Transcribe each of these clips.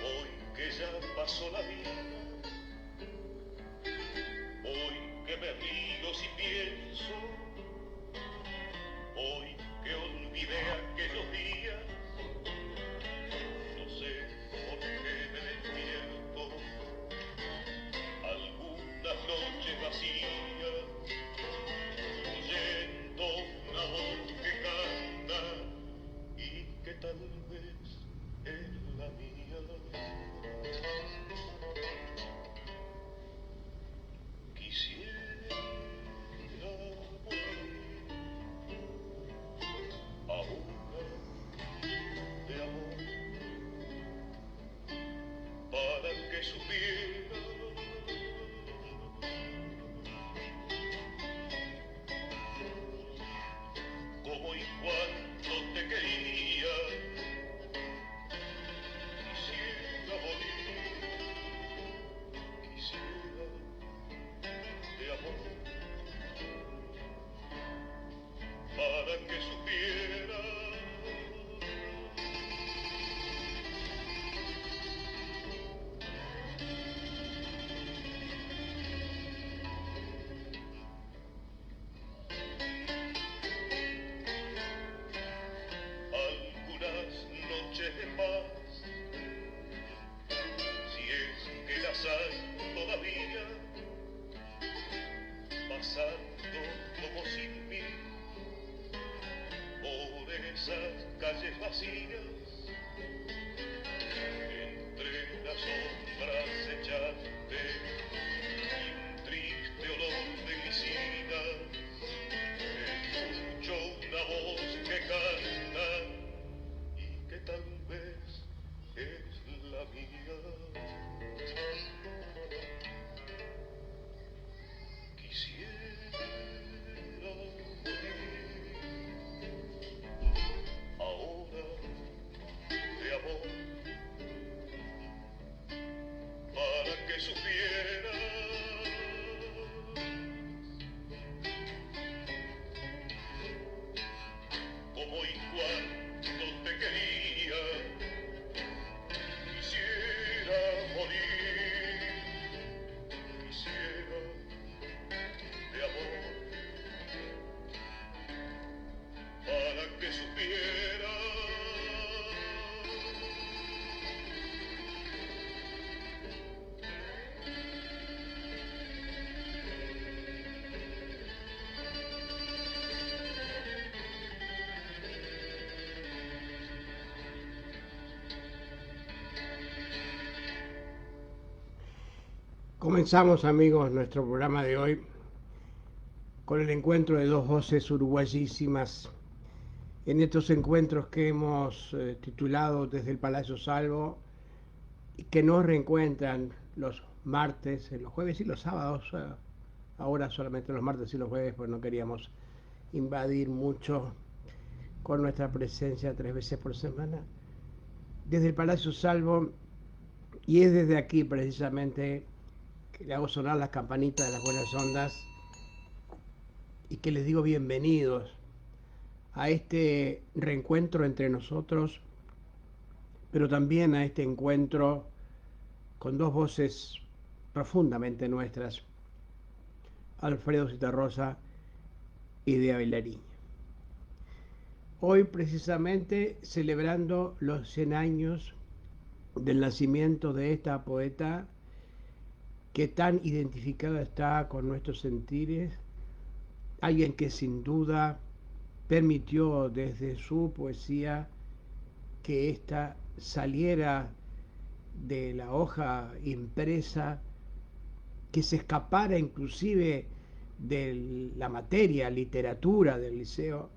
Hoy que ya pasó la vida, hoy que me río si pienso, hoy que olvidé aquellos días, no sé por qué me despierto algunas noches vacías, oyendo una voz que canta y que tal vez es la mía. Quisiera morir ahora de amor para que supiera cómo y cuánto te quería. Quisiera morir, quisiera de amor para que supiera algunas noches de paz, si es que las hay todavía, pasando como sin mí por esas calles vacías, entre las sombras echaste y un triste olor de glicina. Escucho una voz que canta y que tal vez es la mía. Quisiera morir ahora de amor para que supiera cómo y cuánto te quería. Quisiera morir, quisiera de amor para que supiera Comenzamos, amigos, nuestro programa de hoy con el encuentro de dos voces uruguayísimas en estos encuentros que hemos titulado Desde el Palacio Salvo y que nos reencuentran los martes, los jueves y los sábados, ahora solamente los martes y los jueves, pues no queríamos invadir mucho con nuestra presencia 3 veces por semana, desde el Palacio Salvo, y es desde aquí precisamente que le hago sonar las campanitas de las buenas ondas y que les digo bienvenidos a este reencuentro entre nosotros, pero también a este encuentro con dos voces profundamente nuestras, Alfredo Zitarrosa y Dea Vilariño. Hoy precisamente celebrando los 100 años del nacimiento de esta poeta que tan identificada está con nuestros sentires, alguien que sin duda permitió desde su poesía que ésta saliera de la hoja impresa, que se escapara inclusive de la materia, literatura del liceo,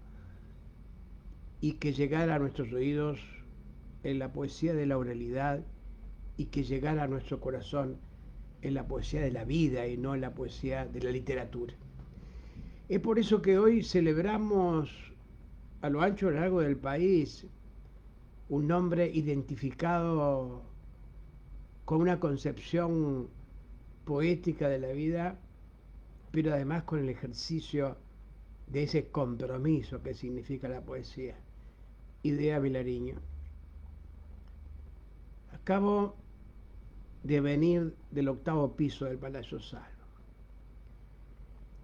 y que llegara a nuestros oídos en la poesía de la oralidad y que llegara a nuestro corazón en la poesía de la vida y no en la poesía de la literatura. Es por eso que hoy celebramos a lo ancho y largo del país un nombre identificado con una concepción poética de la vida, pero además con el ejercicio de ese compromiso que significa la poesía. Dea Vilariño. Acabo de venir del 8º piso del Palacio Salvo.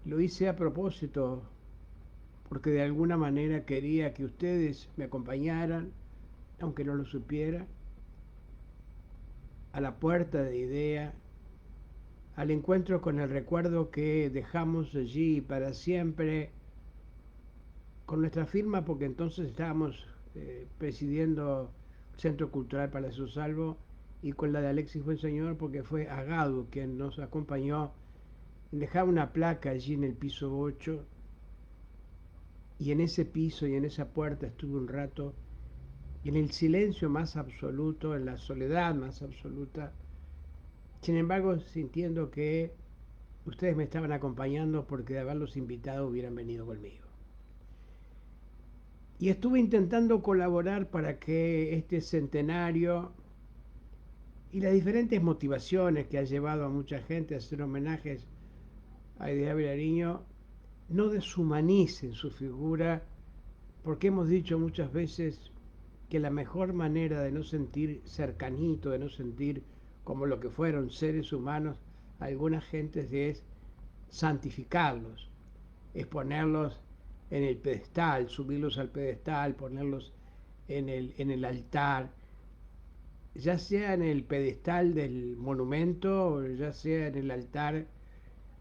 Lo hice a propósito porque de alguna manera quería que ustedes me acompañaran, aunque no lo supiera, a la puerta de Idea, al encuentro con el recuerdo que dejamos allí para siempre con nuestra firma, porque entonces estábamos presidiendo el Centro Cultural Palacio Salvo, y con la de Alexis Fuenseñor, porque fue Agado quien nos acompañó. Dejaba una placa allí en el piso 8, y en ese piso y en esa puerta estuve un rato, y en el silencio más absoluto, en la soledad más absoluta, sin embargo sintiendo que ustedes me estaban acompañando, porque de haberlos invitado hubieran venido conmigo. Y estuve intentando colaborar para que este centenario y las diferentes motivaciones que ha llevado a mucha gente a hacer homenajes a Idea Vilariño no deshumanicen su figura, porque hemos dicho muchas veces que la mejor manera de no sentir cercanito, de no sentir como lo que fueron seres humanos algunas gentes, es santificarlos, es ponerlos en el pedestal, subirlos al pedestal, ponerlos en el altar, ya sea en el pedestal del monumento, o ya sea en el altar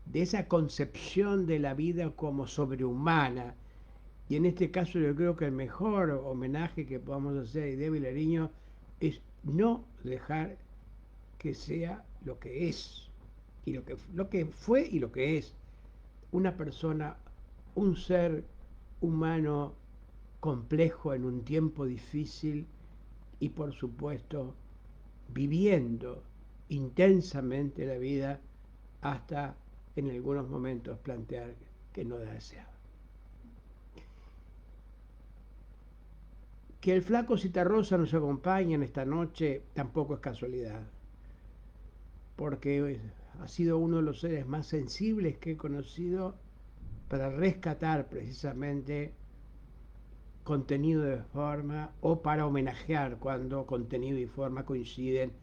de esa concepción de la vida como sobrehumana. Y en este caso yo creo que el mejor homenaje que podamos hacer a Idea Vilariño es no dejar que sea lo que es, y lo que fue y lo que es, una persona, un ser humano complejo en un tiempo difícil, y por supuesto viviendo intensamente la vida hasta en algunos momentos plantear que no deseaba. Que el flaco Citarrosa nos acompañe en esta noche tampoco es casualidad, porque ha sido uno de los seres más sensibles que he conocido para rescatar precisamente contenido de forma, o para homenajear cuando contenido y forma coinciden,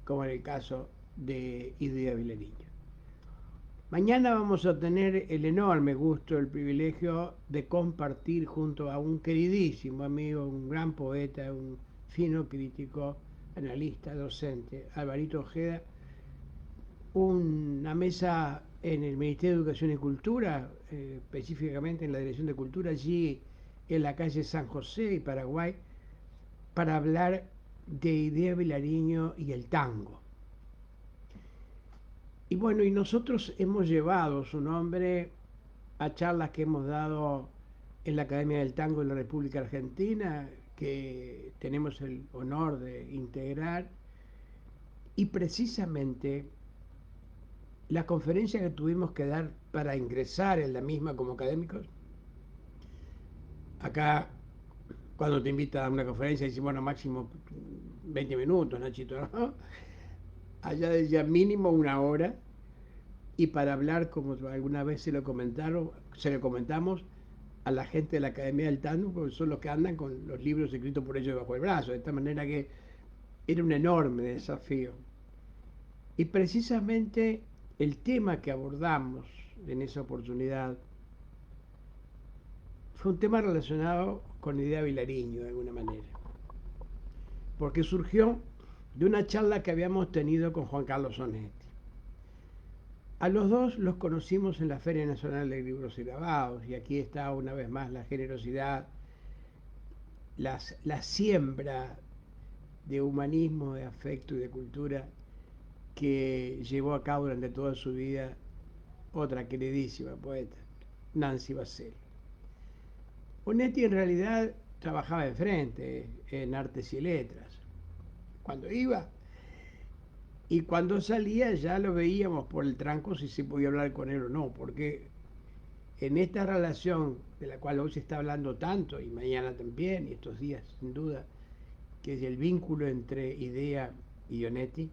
como en el caso de Idea Vilariño. Mañana vamos a tener el enorme gusto, el privilegio de compartir junto a un queridísimo amigo, un gran poeta, un fino crítico, analista, docente, Alvarito Ojeda, una mesa en el Ministerio de Educación y Cultura, específicamente en la Dirección de Cultura, allí en la calle San José y Paraguay, para hablar de Idea Vilariño y el tango. Y bueno, y nosotros hemos llevado su nombre a charlas que hemos dado en la Academia del Tango de la República Argentina, que tenemos el honor de integrar, y precisamente la conferencia que tuvimos que dar para ingresar en la misma como académicos. Acá, cuando te invitan a dar una conferencia, dicen, bueno, máximo 20 minutos, Nachito, ¿no? Allá decía mínimo 1 hora, y para hablar, como alguna vez se lo comentamos a la gente de la Academia del Tango, porque son los que andan con los libros escritos por ellos bajo el brazo, de esta manera que era un enorme desafío. Y precisamente el tema que abordamos en esa oportunidad fue un tema relacionado con Idea Vilariño, de alguna manera, porque surgió de una charla que habíamos tenido con Juan Carlos Onetti. A los dos los conocimos en la Feria Nacional de Libros y Grabados, y aquí está una vez más la generosidad, la siembra de humanismo, de afecto y de cultura que llevó a cabo durante toda su vida otra queridísima poeta, Nancy Bacelli. Onetti en realidad trabajaba enfrente en Artes y Letras, cuando iba, y cuando salía ya lo veíamos por el tranco si se podía hablar con él o no, porque en esta relación de la cual hoy se está hablando tanto, y mañana también, y estos días sin duda, que es el vínculo entre Idea y Onetti,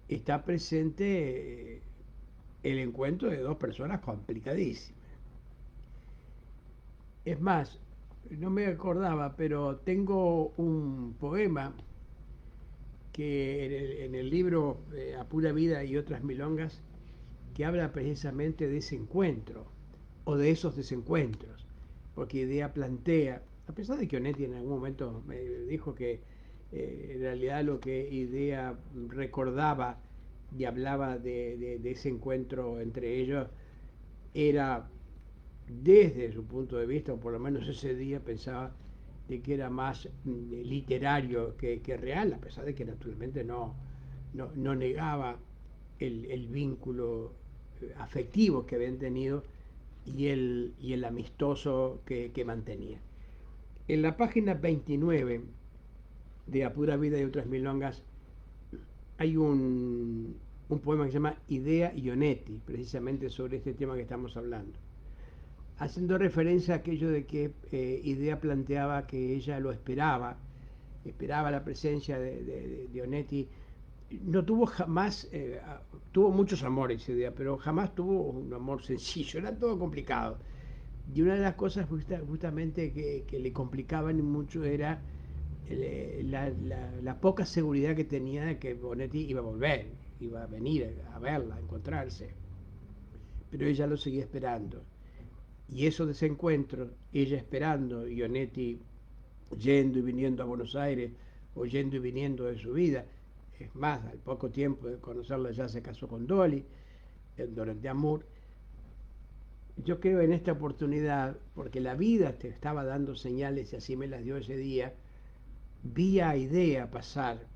está presente el encuentro de dos personas complicadísimas. Es más, no me acordaba, pero tengo un poema que en el libro A Pura Vida y otras milongas, que habla precisamente de ese encuentro o de esos desencuentros, porque Idea plantea, a pesar de que Onetti en algún momento me dijo que en realidad lo que Idea recordaba y hablaba de ese encuentro entre ellos era desde su punto de vista, o por lo menos ese día pensaba de que era más literario que real, a pesar de que naturalmente no negaba el vínculo afectivo que habían tenido y el amistoso que mantenía. En la página 29 de A Pura Vida y otras milongas hay un poema que se llama Idea y Onetti, precisamente sobre este tema que estamos hablando, haciendo referencia a aquello de que Idea planteaba que ella lo esperaba la presencia de Onetti. No tuvo jamás, tuvo muchos amores Idea, pero jamás tuvo un amor sencillo, era todo complicado. Y una de las cosas justamente que le complicaban mucho era la poca seguridad que tenía de que Bonetti iba a volver, iba a venir a verla, a encontrarse. Pero ella lo seguía esperando. Y esos desencuentros, ella esperando y Onetti yendo y viniendo a Buenos Aires o yendo y viniendo de su vida. Es más, al poco tiempo de conocerla ya se casó con Dolly, en Dolores de Amor. Yo creo en esta oportunidad, porque la vida te estaba dando señales y así me las dio ese día, vi a Idea pasar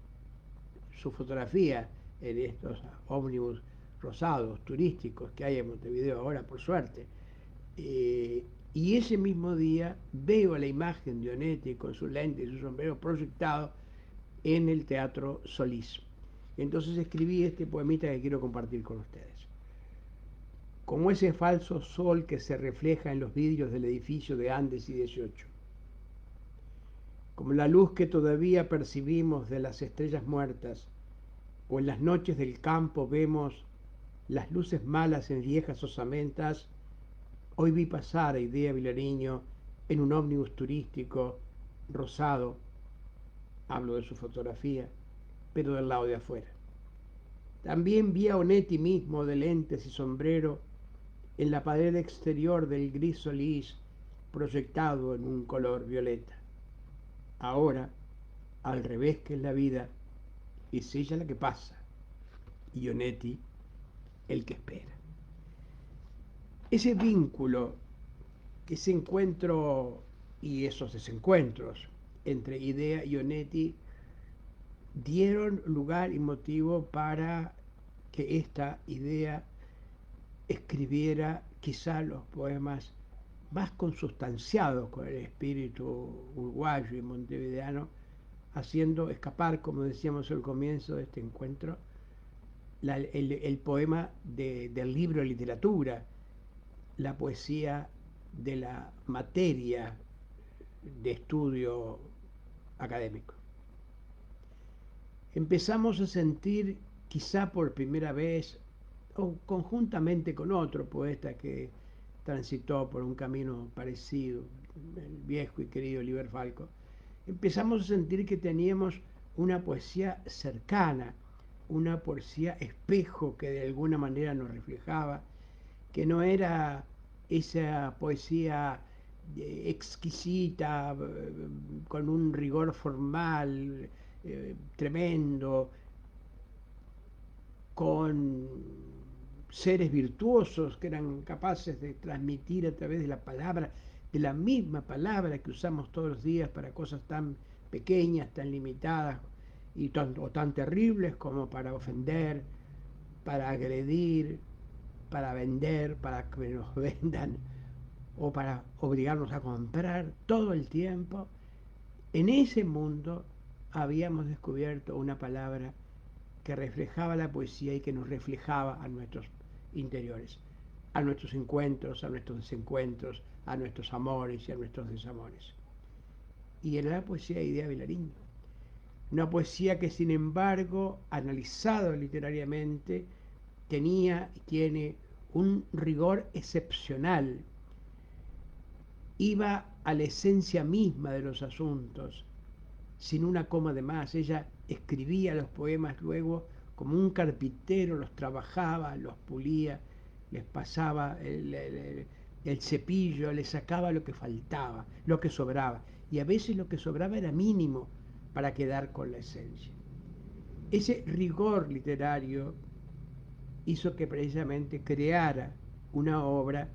su fotografía en estos ómnibus rosados turísticos que hay en Montevideo ahora, por suerte. Y ese mismo día veo la imagen de Onetti con su lente y su sombrero proyectado en el Teatro Solís. Entonces escribí este poemita que quiero compartir con ustedes. Como ese falso sol que se refleja en los vidrios del edificio de Andes y 18. Como la luz que todavía percibimos de las estrellas muertas, o en las noches del campo vemos las luces malas en viejas osamentas. Hoy vi pasar a Idea Vilariño en un ómnibus turístico rosado, hablo de su fotografía, pero del lado de afuera. También vi a Onetti mismo de lentes y sombrero en la pared exterior del gris Solís proyectado en un color violeta. Ahora, al revés que en la vida, es ella la que pasa y Onetti el que espera. Ese vínculo, ese encuentro y esos desencuentros entre Idea y Onetti dieron lugar y motivo para que esta Idea escribiera quizá los poemas más consustanciados con el espíritu uruguayo y montevideano, haciendo escapar, como decíamos al comienzo de este encuentro, el poema del libro de literatura, la poesía de la materia de estudio académico. Empezamos a sentir, quizá por primera vez, o conjuntamente con otro poeta que transitó por un camino parecido, el viejo y querido Oliver Falco, empezamos a sentir que teníamos una poesía cercana, una poesía espejo que de alguna manera nos reflejaba, que no era esa poesía exquisita, con un rigor formal tremendo, con seres virtuosos que eran capaces de transmitir a través de la palabra, de la misma palabra que usamos todos los días para cosas tan pequeñas, tan limitadas o tan terribles como para ofender, para agredir, para vender, para que nos vendan o para obligarnos a comprar todo el tiempo. En ese mundo habíamos descubierto una palabra que reflejaba la poesía y que nos reflejaba a nuestros interiores, a nuestros encuentros, a nuestros desencuentros, a nuestros amores y a nuestros desamores. Y era la poesía de Idea Vilariño. Una poesía que, sin embargo, analizada literariamente, tenía y tiene un rigor excepcional. Iba a la esencia misma de los asuntos, sin una coma de más. Ella escribía los poemas luego como un carpintero, los trabajaba, los pulía, les pasaba el cepillo, les sacaba lo que faltaba, lo que sobraba. Y a veces lo que sobraba era mínimo para quedar con la esencia. Ese rigor literario hizo que precisamente creara una obra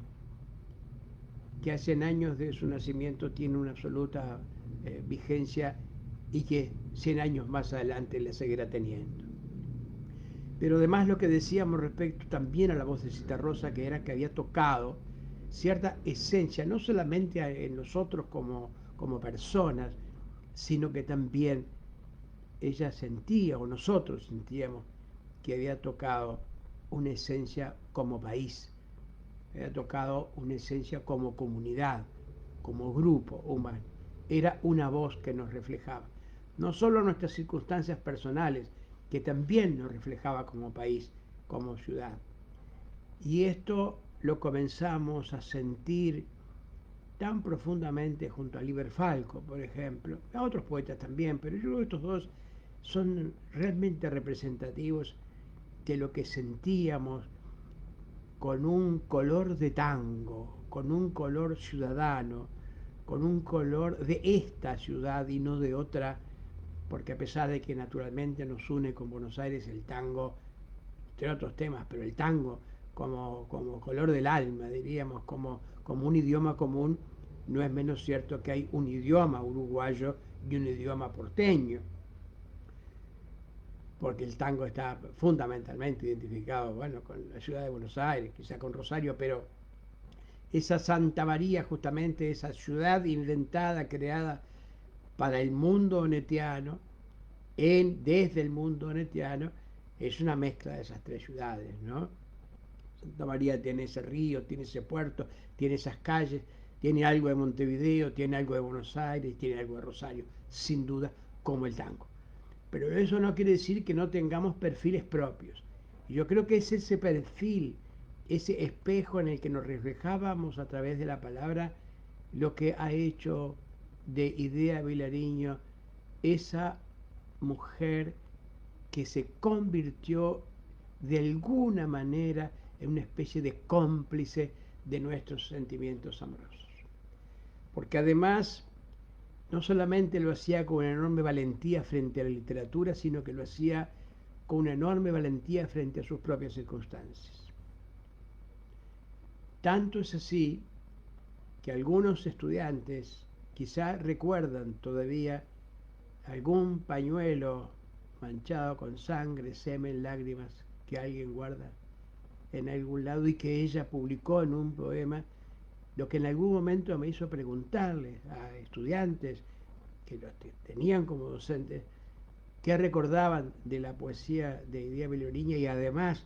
que a 100 años de su nacimiento tiene una absoluta vigencia y que 100 años más adelante la seguirá teniendo. Pero además lo que decíamos respecto también a la voz de Citarrosa, que era que había tocado cierta esencia, no solamente en nosotros como personas, sino que también ella sentía, o nosotros sentíamos, que había tocado una esencia como país, había tocado una esencia como comunidad, como grupo humano. Era una voz que nos reflejaba, no solo nuestras circunstancias personales, que también nos reflejaba como país, como ciudad. Y esto lo comenzamos a sentir tan profundamente junto a Liber Falco, por ejemplo, a otros poetas también, pero yo creo que estos dos son realmente representativos de lo que sentíamos con un color de tango, con un color ciudadano, con un color de esta ciudad y no de otra, porque a pesar de que naturalmente nos une con Buenos Aires el tango, entre otros temas, pero el tango como color del alma, diríamos, como un idioma común, no es menos cierto que hay un idioma uruguayo y un idioma porteño, porque el tango está fundamentalmente identificado, bueno, con la ciudad de Buenos Aires, quizá con Rosario, pero esa Santa María, justamente esa ciudad inventada, creada para el mundo onetiano, desde el mundo onetiano, es una mezcla de esas tres ciudades, ¿no? Santa María tiene ese río, tiene ese puerto, tiene esas calles, tiene algo de Montevideo, tiene algo de Buenos Aires, tiene algo de Rosario, sin duda, como el tango. Pero eso no quiere decir que no tengamos perfiles propios. Y yo creo que es ese perfil, ese espejo en el que nos reflejábamos a través de la palabra, lo que ha hecho de Idea Vilariño esa mujer que se convirtió de alguna manera en una especie de cómplice de nuestros sentimientos amorosos. Porque además no solamente lo hacía con una enorme valentía frente a la literatura, sino que lo hacía con una enorme valentía frente a sus propias circunstancias. Tanto es así que algunos estudiantes quizá recuerdan todavía algún pañuelo manchado con sangre, semen, lágrimas que alguien guarda en algún lado y que ella publicó en un poema, lo que en algún momento me hizo preguntarle a estudiantes que los tenían como docentes qué recordaban de la poesía de Idea Vilariño y además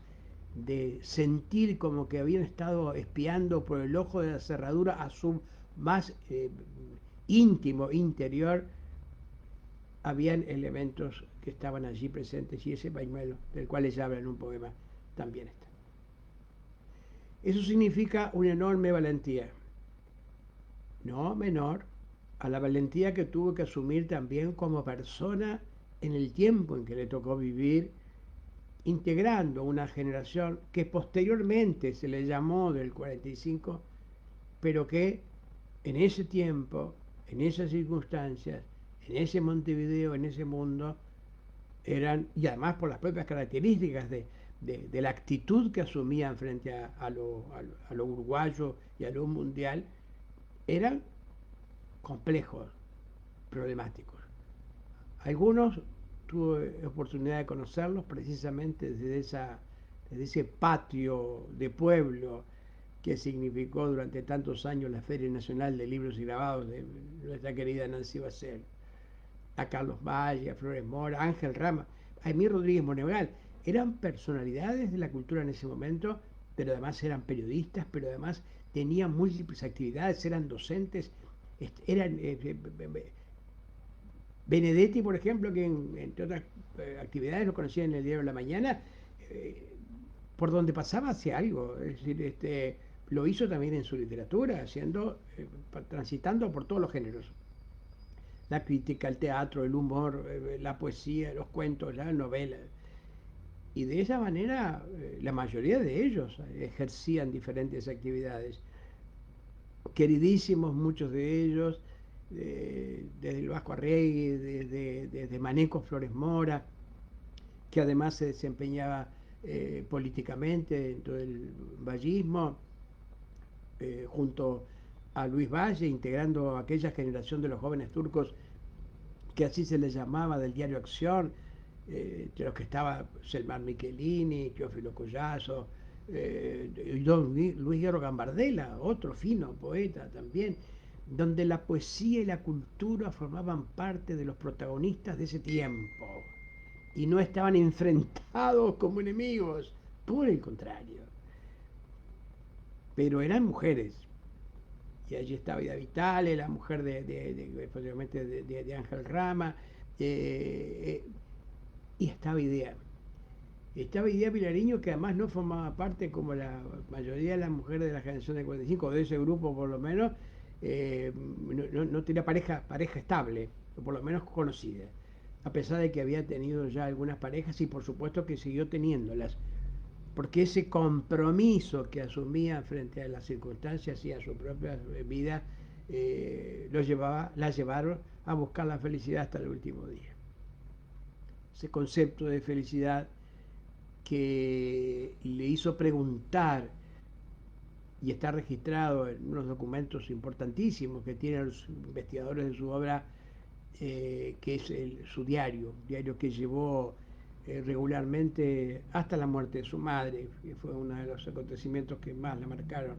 de sentir como que habían estado espiando por el ojo de la cerradura a su más íntimo interior. Habían elementos que estaban allí presentes y ese pañuelo del cual ella habla en un poema también está. Eso significa una enorme valentía, no menor a la valentía que tuvo que asumir también como persona en el tiempo en que le tocó vivir, integrando una generación que posteriormente se le llamó del 45, pero que en ese tiempo, en esas circunstancias, en ese Montevideo, en ese mundo, eran, y además por las propias características de la actitud que asumían frente a lo uruguayo y a lo mundial, eran complejos, problemáticos. Algunos tuve oportunidad de conocerlos precisamente desde ese patio de pueblo que significó durante tantos años la Feria Nacional de Libros y Grabados de nuestra querida Nancy Bacel, a Carlos Valle, a Flores Mora, a Ángel Rama, a Emir Rodríguez Monegal. Eran personalidades de la cultura en ese momento, pero además eran periodistas, pero además tenían múltiples actividades, eran docentes, eran Benedetti, por ejemplo, que entre otras actividades lo conocía en el Diario de la Mañana, por donde pasaba hacía algo, es decir, lo hizo también en su literatura, transitando por todos los géneros. La crítica, el teatro, el humor, la poesía, los cuentos, la novela. Y de esa manera la mayoría de ellos ejercían diferentes actividades. Queridísimos muchos de ellos, desde el Vasco Arregui, desde Maneco Flores Mora, que además se desempeñaba políticamente dentro del vallismo, junto a Luis Valle, integrando aquella generación de los jóvenes turcos que así se les llamaba, del diario Acción, entre los que estaba Selman Michelini, Teófilo Collazo, y don Luis Guerro Gambardella, otro fino poeta también, donde la poesía y la cultura formaban parte de los protagonistas de ese tiempo y no estaban enfrentados como enemigos, por el contrario. Pero eran mujeres. Y allí estaba Ida Vitale, la mujer posiblemente de Ángel Rama, y estaba Idea. Estaba Idea Pilariño, que además no formaba parte, como la mayoría de las mujeres de la generación del 45, de ese grupo por lo menos, no tenía pareja estable, o por lo menos conocida, a pesar de que había tenido ya algunas parejas y por supuesto que siguió teniéndolas, porque ese compromiso que asumía frente a las circunstancias y a su propia vida la llevaron a buscar la felicidad hasta el último día. Ese concepto de felicidad que le hizo preguntar, y está registrado en unos documentos importantísimos que tienen los investigadores de su obra, que es su diario que llevó regularmente hasta la muerte de su madre, que fue uno de los acontecimientos que más la marcaron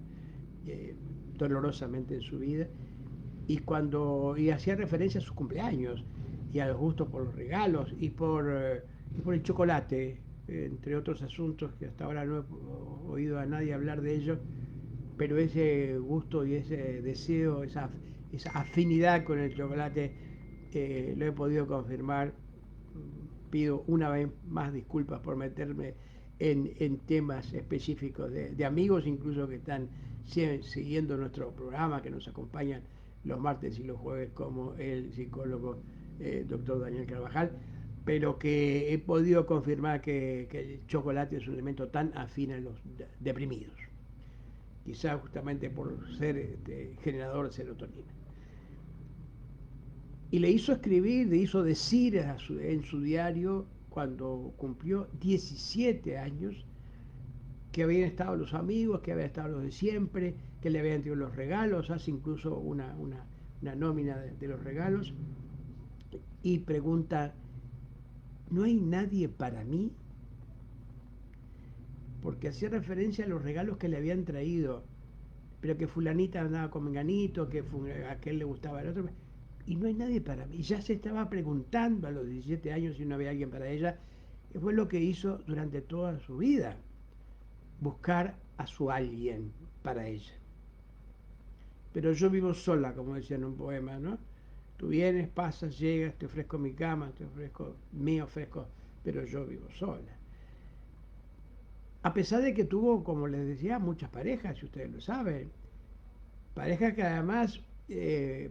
dolorosamente en su vida, y hacía referencia a sus cumpleaños y a los gustos por los regalos y por el chocolate, entre otros asuntos que hasta ahora no he oído a nadie hablar de ellos, pero ese gusto y ese deseo, esa afinidad con el chocolate, lo he podido confirmar. Pido una vez más disculpas por meterme en temas específicos de amigos, incluso que están siguiendo nuestro programa, que nos acompañan los martes y los jueves, como el psicólogo doctor Daniel Carvajal, pero que he podido confirmar que el chocolate es un elemento tan afín a los deprimidos, quizás justamente por ser generador de serotonina. Y le hizo escribir, le hizo decir en su diario, cuando cumplió 17 años, que habían estado los amigos, que habían estado los de siempre, que le habían traído los regalos, hace incluso una nómina de los regalos, y pregunta: ¿no hay nadie para mí? Porque hacía referencia a los regalos que le habían traído, pero que fulanita andaba con menganito, que a aquel le gustaba el otro, y no hay nadie para mí. Ya se estaba preguntando a los 17 años si no había alguien para ella, que fue lo que hizo durante toda su vida, buscar a su alguien para ella. Pero yo vivo sola, como decía en un poema, ¿no? Tú vienes, pasas, llegas, te ofrezco mi cama, me ofrezco, pero yo vivo sola. A pesar de que tuvo, como les decía, muchas parejas, si ustedes lo saben, parejas que además,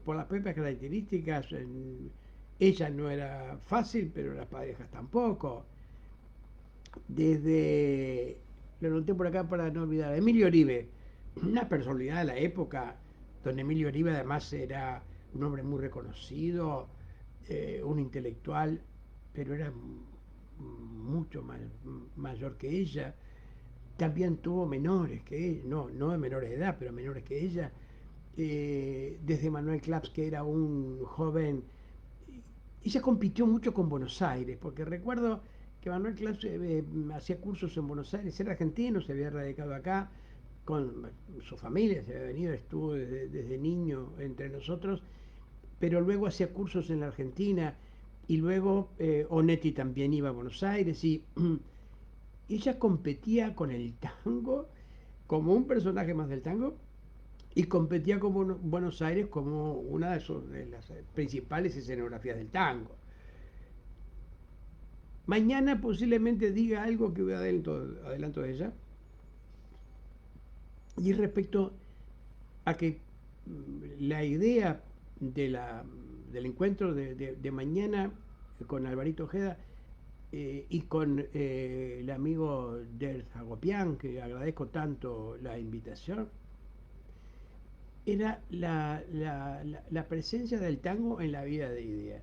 por las propias características, ella no era fácil, pero las parejas tampoco. Lo noté por acá para no olvidar, Emilio Oribe, una personalidad de la época, don Emilio Oribe además era un hombre muy reconocido, un intelectual, pero era mucho mayor que ella. También tuvo menores que ella, no de menores de edad, pero menores que ella. Desde Manuel Claps, que era un joven. Ella compitió mucho con Buenos Aires, porque recuerdo que Manuel Claps hacía cursos en Buenos Aires, era argentino, se había radicado acá, con su familia, se había venido, estuvo desde niño entre nosotros, pero luego hacía cursos en la Argentina, y luego Onetti también iba a Buenos Aires, y ella competía con el tango como un personaje más del tango, y competía con Buenos Aires como una de las principales escenografías del tango. Mañana posiblemente diga algo que adelanto de ella. Y respecto a que la idea del encuentro de mañana con Alvarito Ojeda y con el amigo del Zagopián, que agradezco tanto la invitación, era la presencia del tango en la vida de Idea.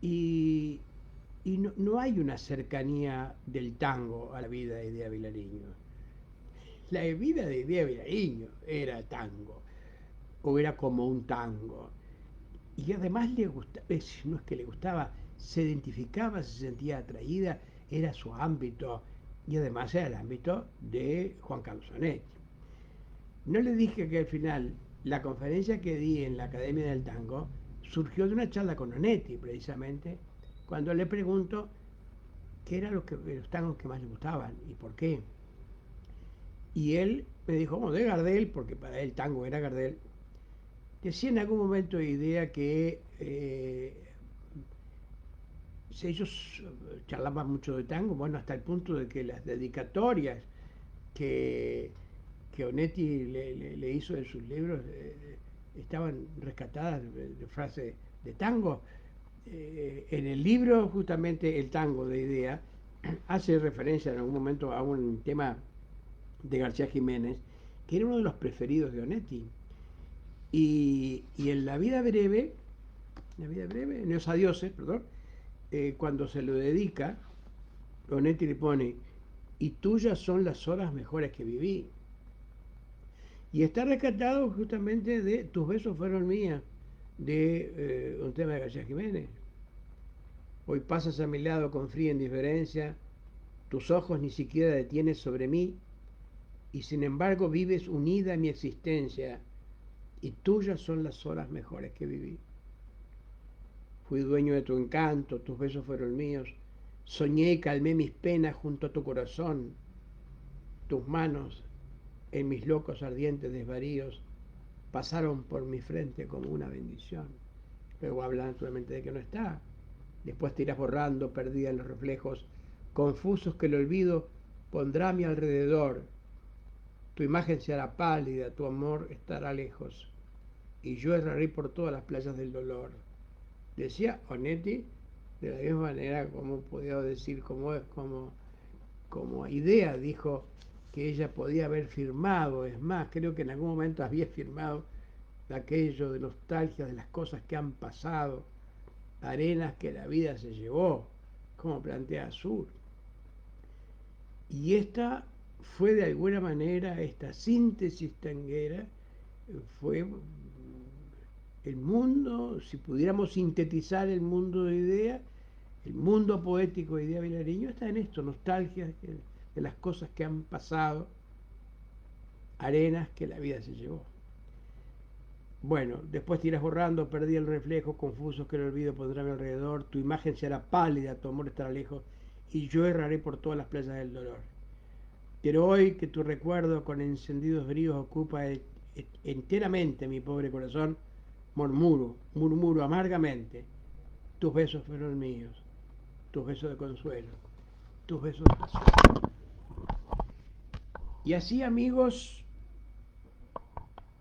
Y, y no hay una cercanía del tango a la vida de Idea Vilariño. La vida de Idea Vilariño era tango, o era como un tango. Y además le gustaba, no es que le gustaba, se identificaba, se sentía atraída, era su ámbito, y además era el ámbito de Juan Carlos Onetti. No le dije que al final la conferencia que di en la Academia del Tango surgió de una charla con Onetti, precisamente, cuando le pregunto qué eran los tangos que más le gustaban y por qué. Y él me dijo, bueno, de Gardel, porque para él tango era Gardel. Decía en algún momento de Idea que ellos charlaban mucho de tango, bueno, hasta el punto de que las dedicatorias que, que Onetti le hizo en sus libros estaban rescatadas de frases de tango. En el libro, justamente el tango de Idea hace referencia en algún momento a un tema de García Jiménez, que era uno de los preferidos de Onetti. Y en La vida breve, en Los adioses, perdón, cuando se lo dedica, Onetti le pone, y tuyas son las horas mejores que viví. Y está rescatado justamente de Tus besos fueron mías, de un tema de García Jiménez. Hoy pasas a mi lado con fría indiferencia, tus ojos ni siquiera detienes sobre mí, y sin embargo vives unida a mi existencia, y tuyas son las horas mejores que viví. Fui dueño de tu encanto, tus besos fueron míos, soñé y calmé mis penas junto a tu corazón, tus manos en mis locos ardientes desvaríos pasaron por mi frente como una bendición. Luego habla naturalmente de que no está. Después te irás borrando, perdida en los reflejos confusos que el olvido pondrá a mi alrededor. Tu imagen se hará pálida, tu amor estará lejos, y yo erraré por todas las playas del dolor. Decía Onetti de la misma manera como podía decir, como Idea dijo que ella podía haber firmado, es más, creo que en algún momento había firmado aquello de nostalgia de las cosas que han pasado, arenas que la vida se llevó, como plantea Azur. Y esta fue de alguna manera, esta síntesis tanguera, fue el mundo, si pudiéramos sintetizar el mundo de Idea, el mundo poético de Idea Vilariño está en esto, nostalgia de las cosas que han pasado, arenas que la vida se llevó. Bueno, después te irás borrando, perdí el reflejo, confusos que el olvido pondrá a mi alrededor, tu imagen será pálida, tu amor estará lejos, y yo erraré por todas las playas del dolor. Pero hoy que tu recuerdo con encendidos bríos ocupa enteramente mi pobre corazón, murmuro amargamente, tus besos fueron míos, tus besos de consuelo, tus besos de consuelo. Y así, amigos,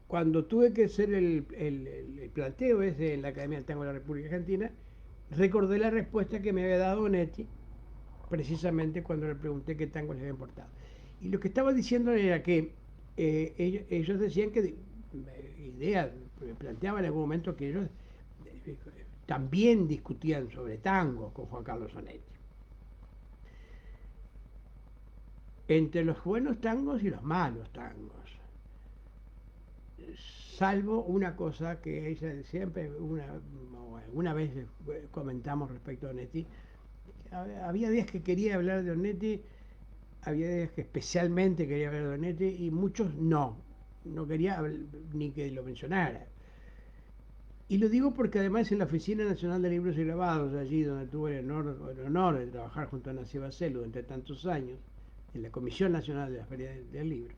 cuando tuve que hacer el planteo ese en la Academia del Tango de la República Argentina, recordé la respuesta que me había dado Onetti, precisamente cuando le pregunté qué tango les había importado. Y lo que estaba diciendo era que ellos decían que Idea planteaba en algún momento que ellos también discutían sobre tango con Juan Carlos Onetti. Entre los buenos tangos y los malos tangos. Salvo una cosa que ella siempre, una vez comentamos respecto a Onetti, había días que quería hablar de Onetti, había días que especialmente quería hablar de Onetti y muchos no quería ni que lo mencionara. Y lo digo porque además en la Oficina Nacional de Libros y Grabados, allí donde tuve el honor de trabajar junto a Nancy Bacello durante tantos años, en la Comisión Nacional de la Feria del Libro,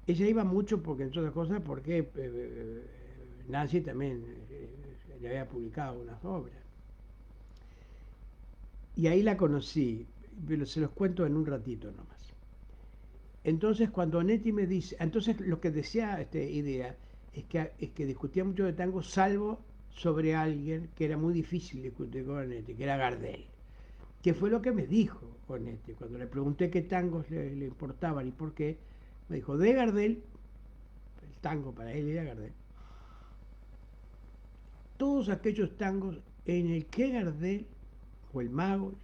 ella iba mucho porque, entre otras cosas, porque Nancy también le había publicado unas obras. Y ahí la conocí, pero se los cuento en un ratito nomás. Entonces cuando Onetti me dice, entonces lo que decía esta idea es que discutía mucho de tango, salvo sobre alguien que era muy difícil discutir con Onetti, que era Gardel, que fue lo que me dijo Onetti. Cuando le pregunté qué tangos le importaban y por qué, me dijo, de Gardel, el tango para él era Gardel, todos aquellos tangos en el que Gardel o el mago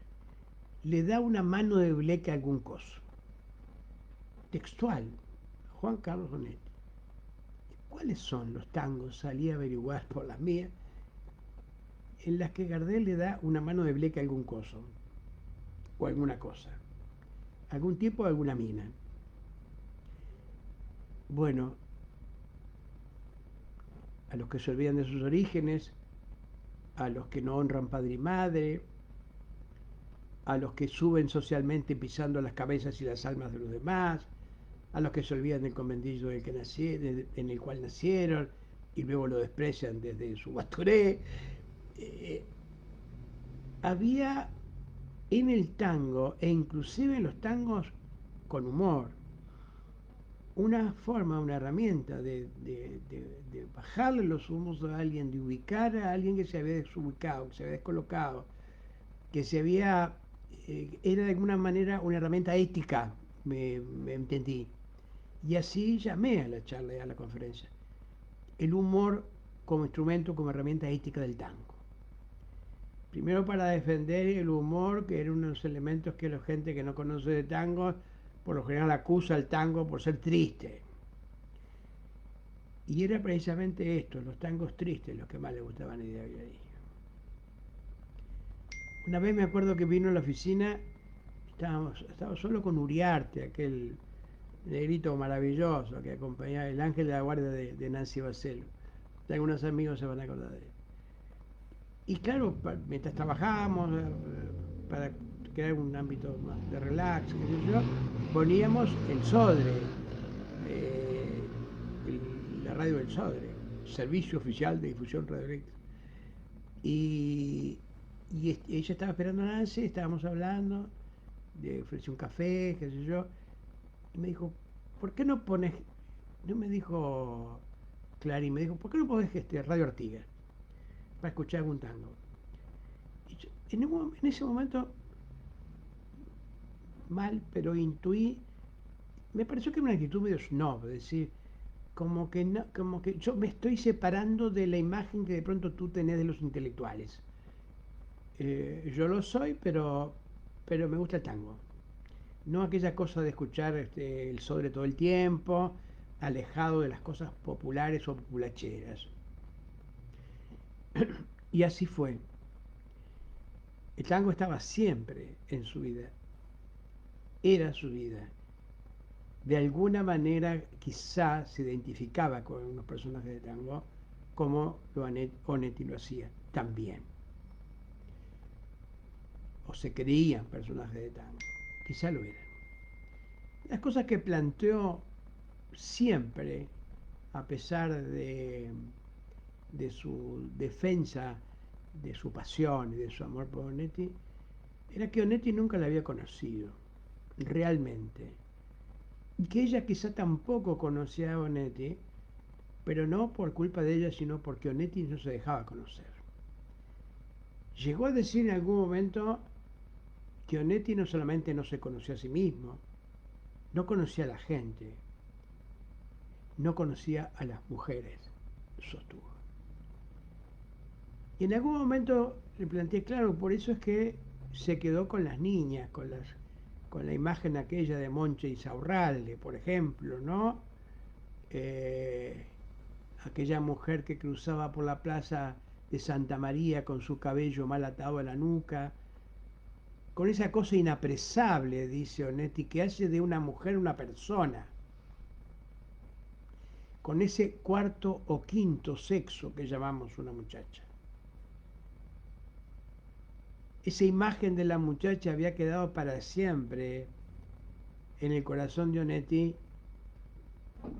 le da una mano de bleque a algún coso. Textual, Juan Carlos Onetti. ¿Cuáles son los tangos? Salí a averiguar por las mías, en las que Gardel le da una mano de bleque a algún coso o alguna cosa, algún tipo o alguna mina. Bueno, a los que se olvidan de sus orígenes, a los que no honran padre y madre, a los que suben socialmente pisando las cabezas y las almas de los demás, a los que se olvidan del conventillo en el cual nacieron y luego lo desprecian desde su bastoré. Había en el tango, e inclusive en los tangos con humor, una forma, una herramienta de bajarle los humos a alguien, de ubicar a alguien que se había desubicado, que se había descolocado, que se había, era de alguna manera una herramienta ética, me entendí. Y así llamé a la charla y a la conferencia. El humor como instrumento, como herramienta ética del tango. Primero para defender el humor, que era uno de los elementos que la gente que no conoce de tango, por lo general acusa al tango por ser triste. Y era precisamente esto, los tangos tristes, los que más le gustaban a Idea Villarini. Una vez me acuerdo que vino a la oficina, estaba solo con Uriarte, aquel negrito maravilloso que acompañaba, el ángel de la guardia de Nancy Bacelo. Algunos amigos se van a acordar de él. Y claro, mientras trabajábamos, para crear un ámbito más de relax, qué sé yo, poníamos el Sodre, la radio del Sodre, Servicio Oficial de Difusión Radioeléctrica. Y ella estaba esperando a Nancy, estábamos hablando, le ofrecí un café, qué sé yo, y me dijo, ¿por qué no pones? No me dijo Clarín, me dijo, ¿por qué no pones Radio Artigas para escuchar algún tango? Y yo, en ese momento, mal, pero intuí, me pareció que era una actitud medio snob, es decir, como que yo me estoy separando de la imagen que de pronto tú tenés de los intelectuales. Yo lo soy, pero me gusta el tango. No aquella cosa de escuchar el Sodre todo el tiempo, alejado de las cosas populares o populacheras. Y así fue. El tango estaba siempre en su vida. Era su vida. De alguna manera quizá se identificaba con unos personajes de tango como Onetti lo hacía también. O se creían personajes de tango. Quizá lo eran. Las cosas que planteó siempre, a pesar de su defensa, de su pasión y de su amor por Onetti, era que Onetti nunca la había conocido, realmente. Y que ella quizá tampoco conocía a Onetti, pero no por culpa de ella, sino porque Onetti no se dejaba conocer. Llegó a decir en algún momento que Onetti no solamente no se conocía a sí mismo, no conocía a la gente, no conocía a las mujeres, sostuvo. Y en algún momento le planteé, claro, por eso es que se quedó con las niñas, con la imagen aquella de Monche y Saurralde, por ejemplo, ¿no? Aquella mujer que cruzaba por la plaza de Santa María con su cabello mal atado a la nuca, con esa cosa inapresable, dice Onetti, que hace de una mujer una persona, con ese cuarto o quinto sexo que llamamos una muchacha. Esa imagen de la muchacha había quedado para siempre en el corazón de Onetti,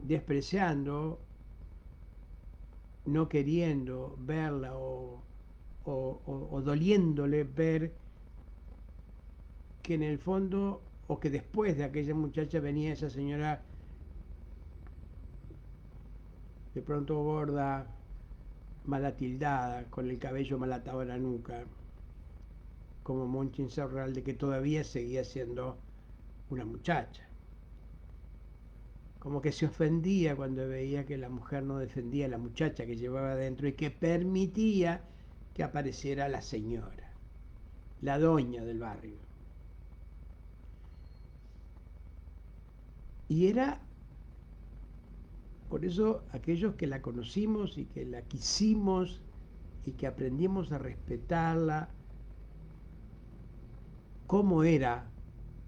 despreciando, no queriendo verla o doliéndole ver que en el fondo o que después de aquella muchacha venía esa señora de pronto gorda, mal atildada, con el cabello mal atado a la nuca, como Monchi Insaurralde, que todavía seguía siendo una muchacha. Como que se ofendía cuando veía que la mujer no defendía a la muchacha que llevaba adentro y que permitía que apareciera la señora, la doña del barrio. Y era, por eso, aquellos que la conocimos y que la quisimos y que aprendimos a respetarla como era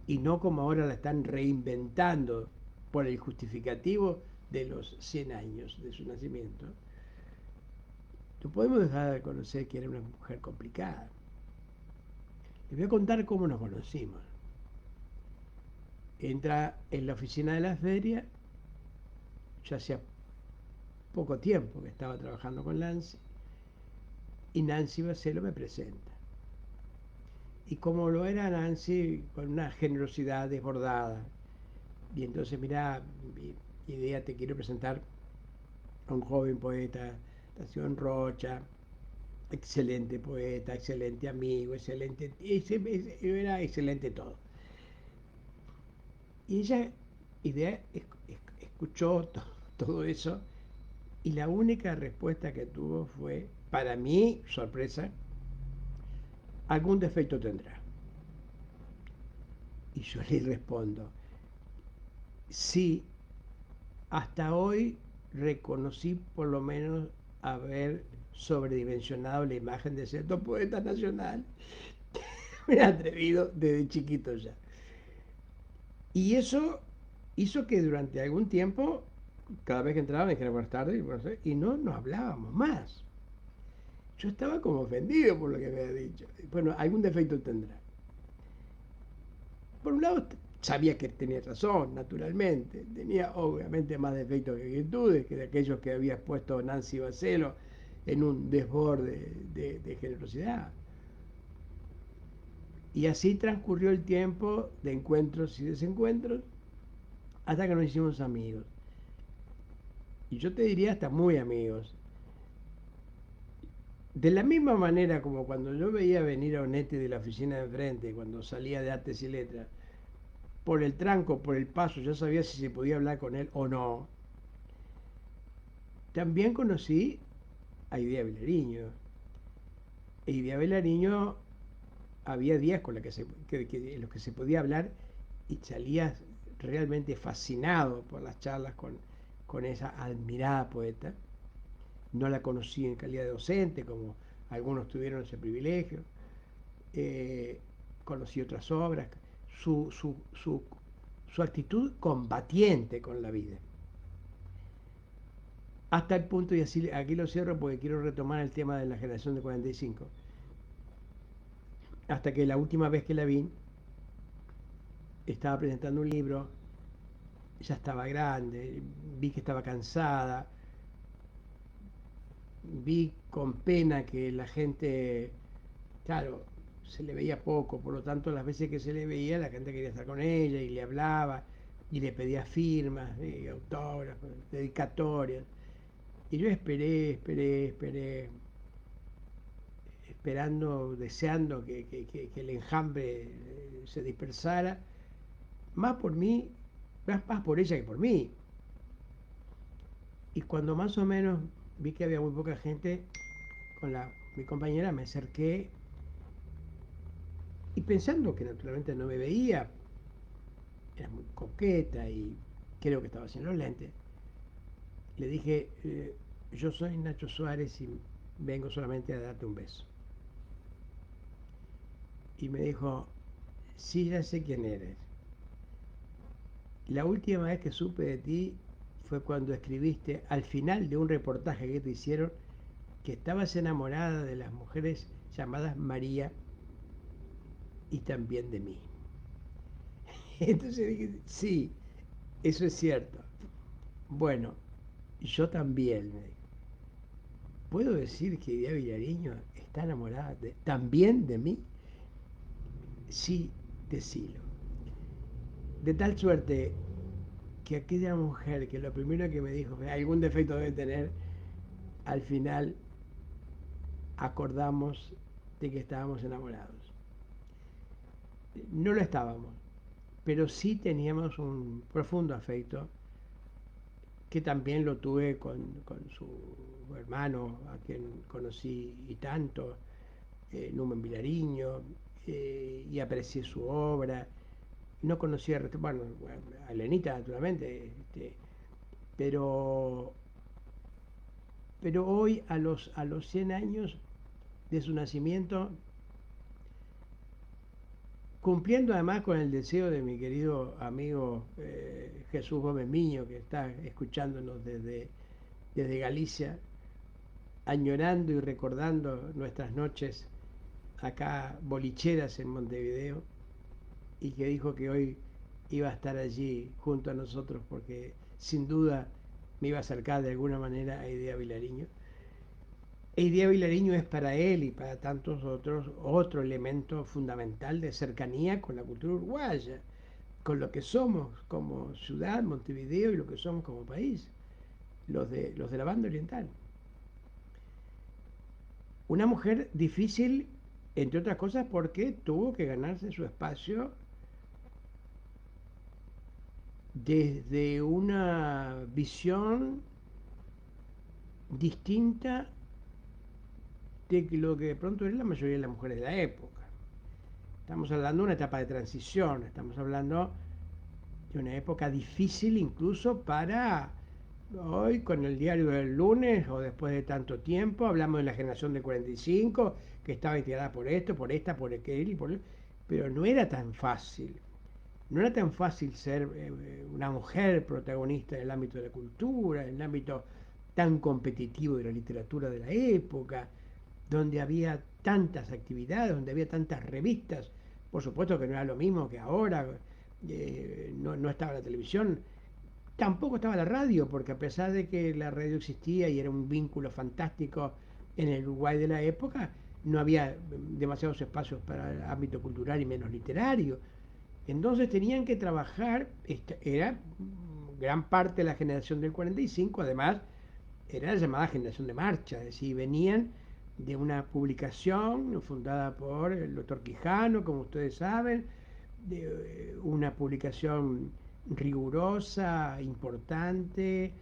y no como ahora la están reinventando por el justificativo de los 100 años de su nacimiento, no podemos dejar de conocer que era una mujer complicada. Les voy a contar cómo nos conocimos. Entra en la oficina de la feria, ya hacía poco tiempo que estaba trabajando con Nancy, y Nancy Bacelo me presenta. Y como lo era Nancy, con una generosidad desbordada. Y entonces, mira, mi idea, te quiero presentar a un joven poeta, nació en Rocha, excelente poeta, excelente amigo, excelente, era excelente todo. Y ella escuchó todo eso y la única respuesta que tuvo fue, para mí, sorpresa, algún defecto tendrá. Y yo le respondo, sí, hasta hoy reconocí por lo menos haber sobredimensionado la imagen de cierto poeta nacional. Me he atrevido desde chiquito ya. Y eso hizo que durante algún tiempo, cada vez que entraba me dijera buenas tardes, y no nos hablábamos más. Yo estaba como ofendido por lo que me había dicho. Bueno, algún defecto tendrá. Por un lado, sabía que tenía razón, naturalmente. Tenía obviamente más defectos que virtudes, que de aquellos que había expuesto Nancy Bacelo en un desborde de generosidad. Y así transcurrió el tiempo de encuentros y desencuentros hasta que nos hicimos amigos. Y yo te diría hasta muy amigos. De la misma manera como cuando yo veía venir a Onetti de la oficina de enfrente, cuando salía de Artes y Letras, por el tranco, por el paso, ya sabía si se podía hablar con él o no. También conocí a Idea Vilariño. E Idea Vilariño había días con en los que se podía hablar y salías realmente fascinado por las charlas con esa admirada poeta. No la conocí en calidad de docente, como algunos tuvieron ese privilegio. Conocí otras obras, su actitud combatiente con la vida. Hasta el punto, y así aquí lo cierro porque quiero retomar el tema de la generación de 45, hasta que la última vez que la vi, estaba presentando un libro, ya estaba grande, vi que estaba cansada, vi con pena que la gente, claro, se le veía poco, por lo tanto las veces que se le veía la gente quería estar con ella y le hablaba y le pedía firmas, autógrafos, dedicatorias. Y yo esperé, esperando, deseando que el enjambre se dispersara, más por mí, más por ella que por mí. Y cuando más o menos vi que había muy poca gente, con mi compañera me acerqué y pensando que naturalmente no me veía, era muy coqueta y creo que estaba sin los lentes, le dije, yo soy Nacho Suárez y vengo solamente a darte un beso. Y me dijo, sí, ya sé quién eres. La última vez que supe de ti fue cuando escribiste al final de un reportaje que te hicieron que estabas enamorada de las mujeres llamadas María y también de mí. Entonces dije, sí, eso es cierto. Bueno, yo también, me dijo. ¿Puedo decir que Idea Vilariño está enamorada también de mí? Sí, decilo. De tal suerte que aquella mujer que lo primero que me dijo fue, algún defecto debe tener, al final acordamos de que estábamos enamorados. No lo estábamos, pero sí teníamos un profundo afecto, que también lo tuve con su hermano, a quien conocí y tanto, Numen Vilariño, y aprecié su obra. No conocía, bueno, a Elenita naturalmente, pero, pero hoy a los 100 años de su nacimiento, cumpliendo además con el deseo de mi querido amigo Jesús Gómez Miño, que está escuchándonos desde Galicia, añorando y recordando nuestras noches acá bolicheras en Montevideo, y que dijo que hoy iba a estar allí junto a nosotros porque sin duda me iba a acercar de alguna manera a Idea Vilariño. Idea Vilariño es para él y para tantos otros otro elemento fundamental de cercanía con la cultura uruguaya, con lo que somos como ciudad, Montevideo, y lo que somos como país, los de la banda oriental. Una mujer difícil, entre otras cosas, porque tuvo que ganarse su espacio desde una visión distinta de lo que de pronto era la mayoría de las mujeres de la época. Estamos hablando de una etapa de transición, estamos hablando de una época difícil incluso para hoy, con el diario del lunes o después de tanto tiempo. Hablamos de la generación del 45, que estaba integrada por esto, por esta, por aquel y por el... Pero no era tan fácil. No era tan fácil ser una mujer protagonista en el ámbito de la cultura, en el ámbito tan competitivo de la literatura de la época, donde había tantas actividades, donde había tantas revistas. Por supuesto que no era lo mismo que ahora, no estaba la televisión, tampoco estaba la radio, porque a pesar de que la radio existía y era un vínculo fantástico en el Uruguay de la época, no había demasiados espacios para el ámbito cultural y menos literario. Entonces tenían que trabajar, era gran parte de la generación del 45, además era la llamada generación de marcha, es decir, venían de una publicación fundada por el doctor Quijano, como ustedes saben, de una publicación rigurosa, importante,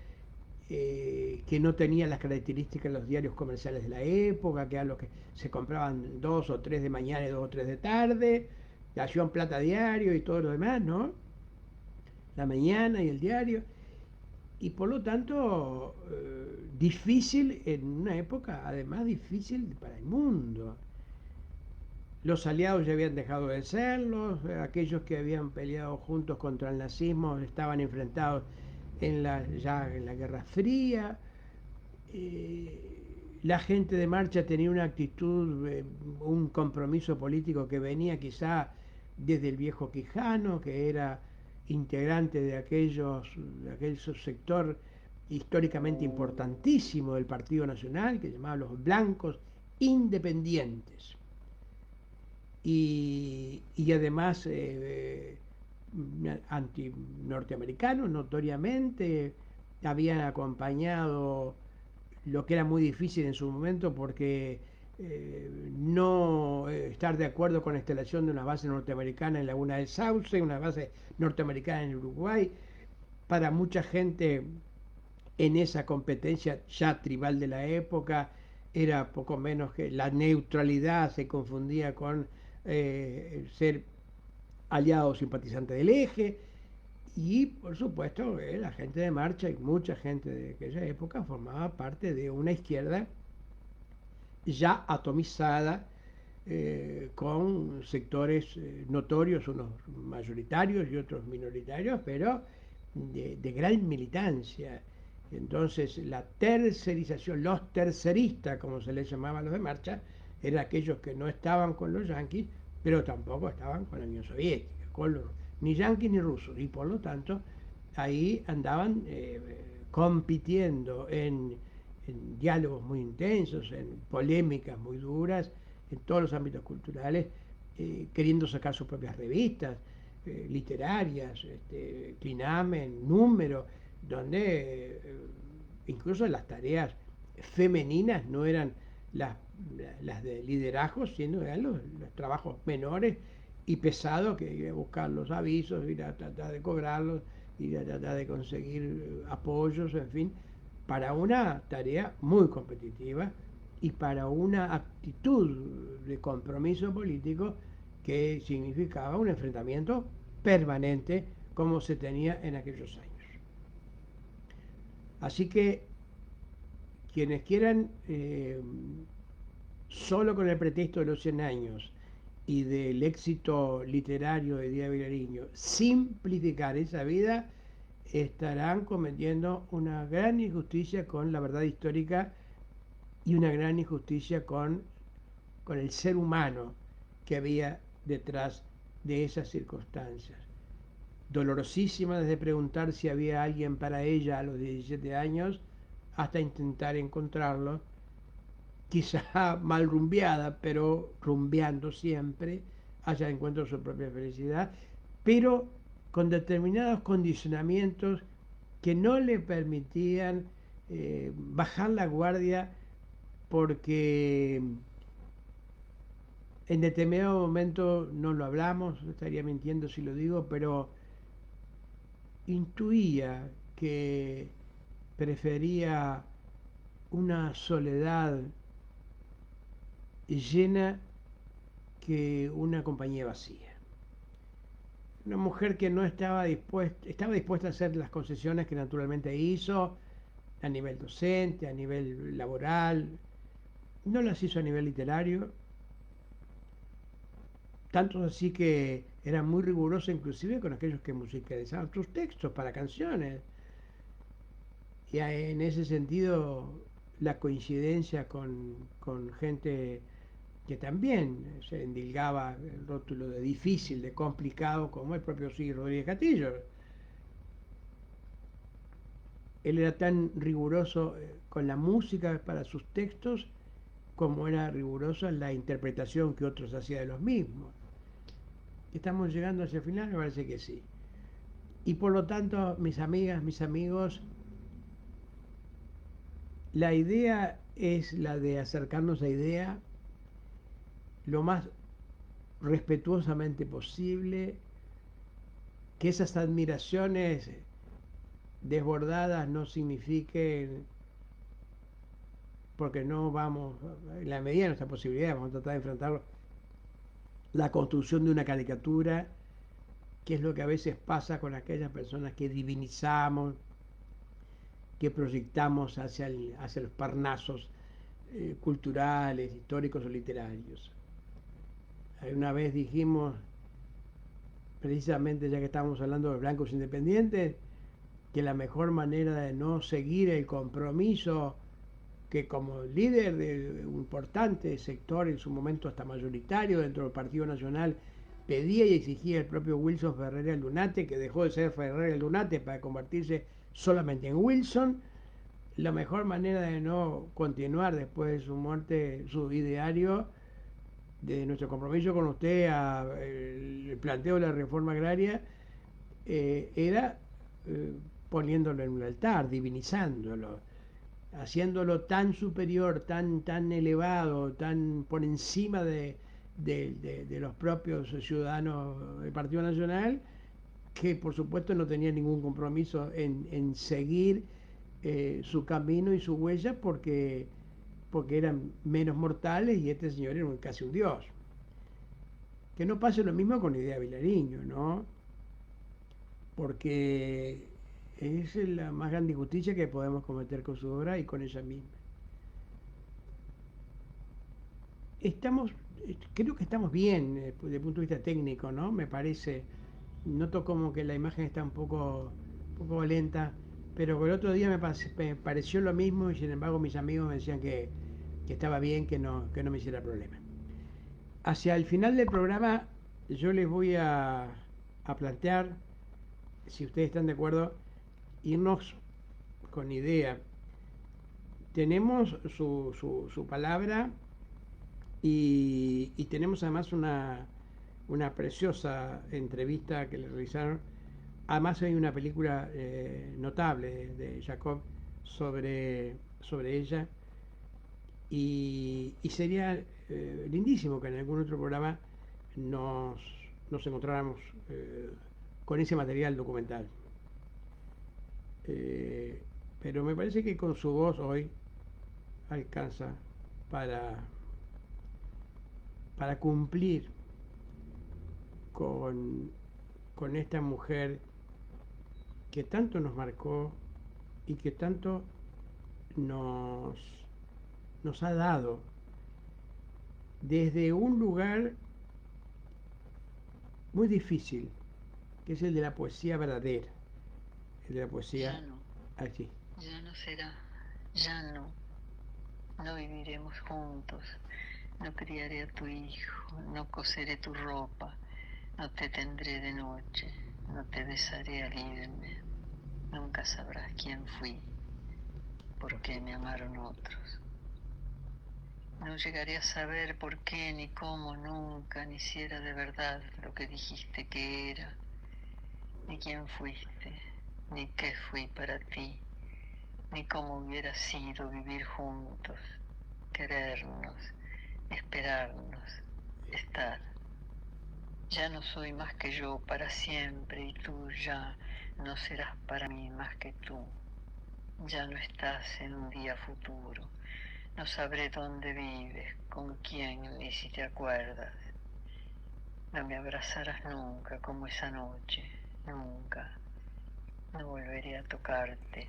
que no tenía las características de los diarios comerciales de la época, que eran los que se compraban 2 o 3 de mañana y 2 o 3 de tarde, la acción plata diario y todo lo demás, ¿no? La mañana y el diario. Y por lo tanto, difícil en una época, además difícil para el mundo. Los aliados ya habían dejado de serlo, aquellos que habían peleado juntos contra el nazismo estaban enfrentados ya en la Guerra Fría. La gente de marcha tenía una actitud, un compromiso político que venía quizá desde el viejo Quijano, que era integrante de aquel sector históricamente importantísimo del Partido Nacional, que se llamaba los Blancos Independientes. Y además anti-norteamericanos, notoriamente, habían acompañado lo que era muy difícil en su momento, porque no estar de acuerdo con la instalación de una base norteamericana en Laguna del Sauce, una base norteamericana en Uruguay, para mucha gente en esa competencia ya tribal de la época, era poco menos que la neutralidad se confundía con ser aliado o simpatizante del eje. Y por supuesto la gente de marcha y mucha gente de aquella época formaba parte de una izquierda ya atomizada, con sectores notorios, unos mayoritarios y otros minoritarios, pero de gran militancia. Entonces la tercerización, los terceristas, como se les llamaba a los de marcha, eran aquellos que no estaban con los yanquis, pero tampoco estaban con la Unión Soviética, ni yanquis ni rusos, y por lo tanto ahí andaban compitiendo en diálogos muy intensos, en polémicas muy duras, en todos los ámbitos culturales, queriendo sacar sus propias revistas. literarias, clinamen, número, donde incluso las tareas femeninas no eran las de liderazgo, sino eran los trabajos menores y pesados, que ir a buscar los avisos, ir a tratar de cobrarlos, ir a tratar de conseguir apoyos, en fin, para una tarea muy competitiva y para una actitud de compromiso político que significaba un enfrentamiento permanente como se tenía en aquellos años. Así que quienes quieran, solo con el pretexto de los 100 años y del éxito literario de Díaz Vilariño, simplificar esa vida, estarán cometiendo una gran injusticia con la verdad histórica y una gran injusticia con el ser humano que había detrás de esas circunstancias. Dolorosísima desde preguntar si había alguien para ella a los 17 años hasta intentar encontrarlo, quizá mal rumbeada, pero rumbeando siempre, allá encuentra su propia felicidad, pero con determinados condicionamientos que no le permitían bajar la guardia, porque en determinado momento, no lo hablamos, estaría mintiendo si lo digo, pero intuía que prefería una soledad llena que una compañía vacía. Una mujer que no estaba dispuesta a hacer las concesiones que naturalmente hizo a nivel docente, a nivel laboral, no las hizo a nivel literario, tanto así que era muy rigurosa inclusive con aquellos que musicalizaban sus textos para canciones. Y en ese sentido, la coincidencia con gente que también se endilgaba el rótulo de difícil, de complicado, como el propio Sigrid Rodríguez Castillo. Él era tan riguroso con la música para sus textos como era riguroso en la interpretación que otros hacían de los mismos. ¿Estamos llegando hacia el final? Me parece que sí. Y por lo tanto, mis amigas, mis amigos, la idea es la de acercarnos a idea lo más respetuosamente posible, que esas admiraciones desbordadas no signifiquen, porque no vamos, en la medida de nuestra posibilidad, vamos a tratar de enfrentar la construcción de una caricatura, que es lo que a veces pasa con aquellas personas que divinizamos, que proyectamos hacia los parnasos culturales, históricos o literarios. Una vez dijimos, precisamente ya que estábamos hablando de blancos independientes, que la mejor manera de no seguir el compromiso que como líder de un importante sector, en su momento hasta mayoritario dentro del Partido Nacional, pedía y exigía el propio Wilson Ferreira Lunate, que dejó de ser Ferreira Lunate para convertirse solamente en Wilson, la mejor manera de no continuar después de su muerte su ideario, de nuestro compromiso con usted el planteo de la reforma agraria, era poniéndolo en un altar, divinizándolo, haciéndolo tan superior, tan elevado, tan por encima de los propios ciudadanos del Partido Nacional, que por supuesto no tenía ningún compromiso en seguir su camino y su huella, porque eran menos mortales y este señor era casi un dios. Que no pase lo mismo con la idea de Vilariño, ¿no? Porque es la más grande injusticia que podemos cometer con su obra y con ella misma. Creo que estamos bien desde el punto de vista técnico, ¿no? Me parece. Noto como que la imagen está un poco lenta, pero el otro día me pareció lo mismo y sin embargo mis amigos me decían que estaba bien, que no me hiciera problema. Hacia el final del programa yo les voy a plantear, si ustedes están de acuerdo, irnos con idea. Tenemos su palabra y tenemos además una una preciosa entrevista que le realizaron. Además hay una película notable de Jacob sobre ella y sería lindísimo que en algún otro programa nos, nos encontráramos con ese material documental. Pero me parece que con su voz hoy alcanza para, para cumplir con esta mujer que tanto nos marcó y que tanto nos ha dado desde un lugar muy difícil, que es el de la poesía verdadera, el de la poesía Ya no, así. ya no será, ya no. No viviremos juntos, no criaré a tu hijo, no coseré tu ropa, no te tendré de noche, no te besaré al irme. Nunca sabrás quién fui, por qué me amaron otros. No llegaré a saber por qué, ni cómo, nunca, ni si era de verdad lo que dijiste que era, ni quién fuiste, ni qué fui para ti, ni cómo hubiera sido vivir juntos, querernos, esperarnos, estar. Ya no soy más que yo para siempre y tú ya no serás para mí más que tú. Ya no estás en un día futuro. No sabré dónde vives, con quién, ni si te acuerdas. No me abrazarás nunca como esa noche, nunca. No volveré a tocarte,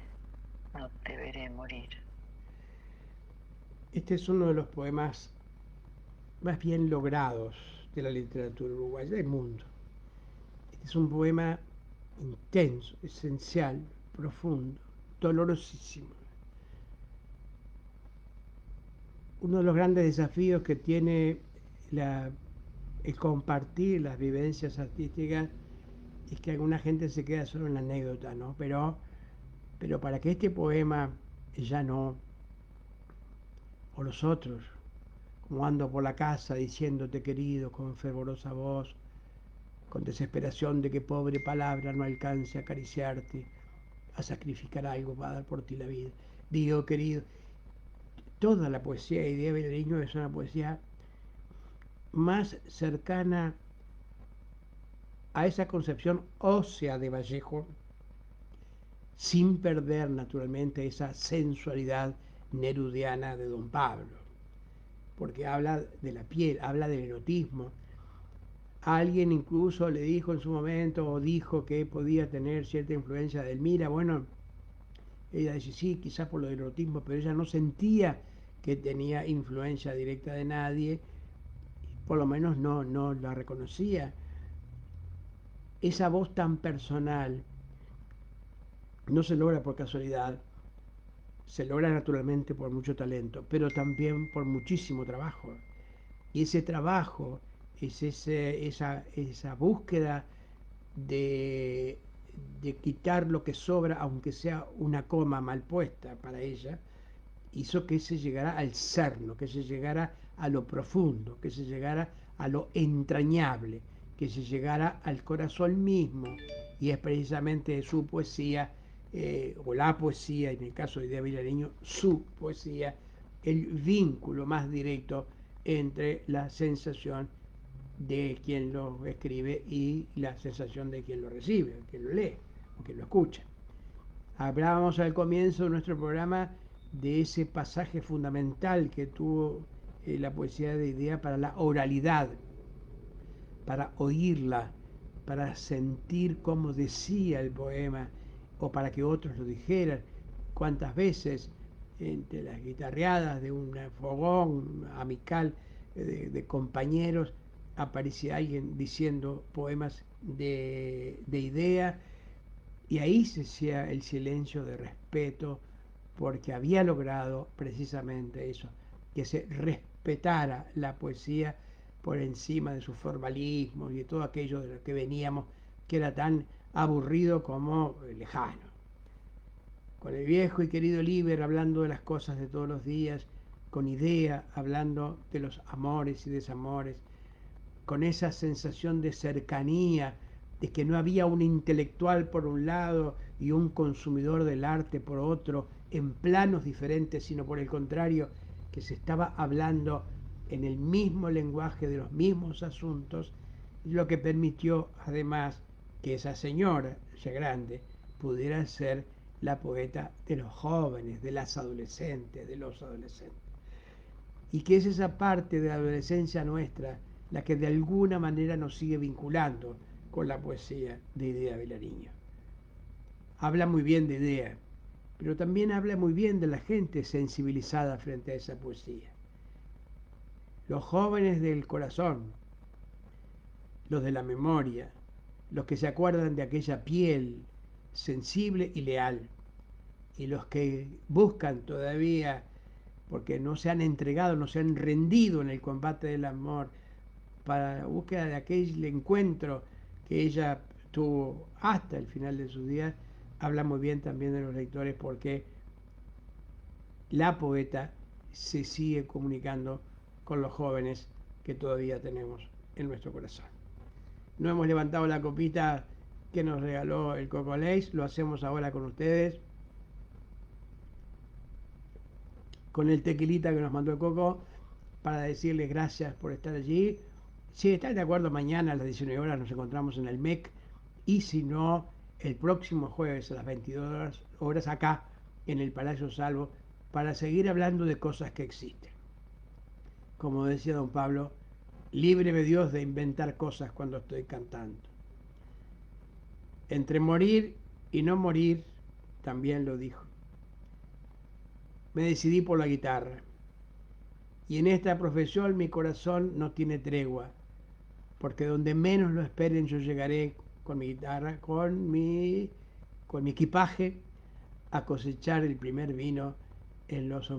no te veré morir. Este es uno de los poemas más bien logrados de la literatura uruguaya del mundo. Este es un poema intenso, esencial, profundo, dolorosísimo. Uno de los grandes desafíos que tiene el compartir las vivencias artísticas es que alguna gente se queda solo en la anécdota, ¿no? Pero para que este poema ya no, o los otros, como ando por la casa diciéndote querido con fervorosa voz, con desesperación de que pobre palabra no alcance a acariciarte, a sacrificar algo para dar por ti la vida. Digo, querido, toda la poesía de Idea Vilariño es una poesía más cercana a esa concepción ósea de Vallejo, sin perder naturalmente esa sensualidad nerudiana de Don Pablo, porque habla de la piel, habla del erotismo. Alguien incluso le dijo en su momento, o dijo que podía tener cierta influencia de Elmira. Bueno, ella dice sí, quizás por lo del erotismo, pero ella no sentía que tenía influencia directa de nadie, por lo menos no la reconocía. Esa voz tan personal no se logra por casualidad, se logra naturalmente por mucho talento, pero también por muchísimo trabajo. Y ese trabajo es esa búsqueda de quitar lo que sobra, aunque sea una coma mal puesta para ella, hizo que se llegara al cerno, que se llegara a lo profundo, que se llegara a lo entrañable, que se llegara al corazón mismo, y es precisamente su poesía, o la poesía, en el caso de Idea Vilariño, su poesía, el vínculo más directo entre la sensación de quien lo escribe y la sensación de quien lo recibe, quien lo lee, o quien lo escucha. Hablábamos al comienzo de nuestro programa de ese pasaje fundamental que tuvo la poesía de Idea para la oralidad, para oírla, para sentir cómo decía el poema, o para que otros lo dijeran. Cuántas veces entre las guitarreadas de un fogón amical de compañeros aparecía alguien diciendo poemas de Idea, y ahí se hacía el silencio de respeto, porque había logrado precisamente eso, que se respetara la poesía por encima de su formalismo y de todo aquello de lo que veníamos, que era tan aburrido como lejano. Con el viejo y querido Liber hablando de las cosas de todos los días, con Idea hablando de los amores y desamores, con esa sensación de cercanía, de que no había un intelectual por un lado y un consumidor del arte por otro, en planos diferentes, sino por el contrario, que se estaba hablando en el mismo lenguaje de los mismos asuntos, lo que permitió además que esa señora, ya grande, pudiera ser la poeta de los jóvenes, de las adolescentes, de los adolescentes. Y que es esa parte de la adolescencia nuestra la que de alguna manera nos sigue vinculando con la poesía de Idea Vilariño. Habla muy bien de Idea, pero también habla muy bien de la gente sensibilizada frente a esa poesía. Los jóvenes del corazón, los de la memoria, los que se acuerdan de aquella piel sensible y leal, y los que buscan todavía, porque no se han entregado, no se han rendido en el combate del amor, para la búsqueda de aquel encuentro que ella tuvo hasta el final de sus días, habla muy bien también de los lectores, porque la poeta se sigue comunicando con los jóvenes que todavía tenemos en nuestro corazón. No hemos levantado la copita que nos regaló el Coco Leis, lo hacemos ahora con ustedes, con el tequilita que nos mandó el Coco, para decirles gracias por estar allí. Si están de acuerdo, mañana a las 19 horas nos encontramos en el MEC, y si no, el próximo jueves a las 22 horas acá en el Palacio Salvo, para seguir hablando de cosas que existen. Como decía don Pablo, líbreme Dios de inventar cosas cuando estoy cantando. Entre morir y no morir, también lo dijo. Me decidí por la guitarra, y en esta profesión mi corazón no tiene tregua, porque donde menos lo esperen yo llegaré con mi guitarra, con mi equipaje, a cosechar el primer vino en los